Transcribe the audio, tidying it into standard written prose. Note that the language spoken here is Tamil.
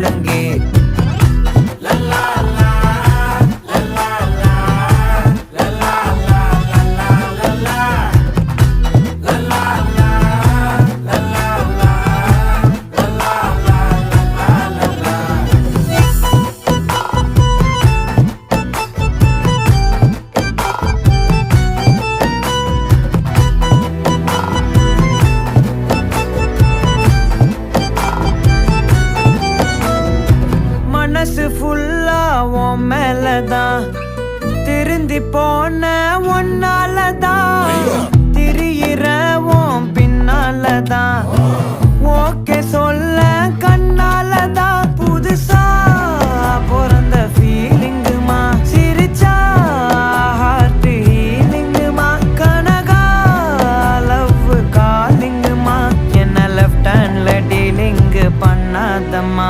ஒழுங்கே. மனசு ஃபுல்லா உன் மேலதான், திருந்தி போன ஒன்னாலதான், திரியிற உன் பின்னாலதான், ஓகே சொல்ல கண்ணாலதான். புதுசா பிறந்த ஃபீலிங்குமா, சிரிச்சா ஹார்ட் ஹீலிங்குமா, கனகா லவ் காலிங்குமா, என்ன லெஃப்ட் ஹேண்ட்ல டீலிங் பண்ணாதம்மா.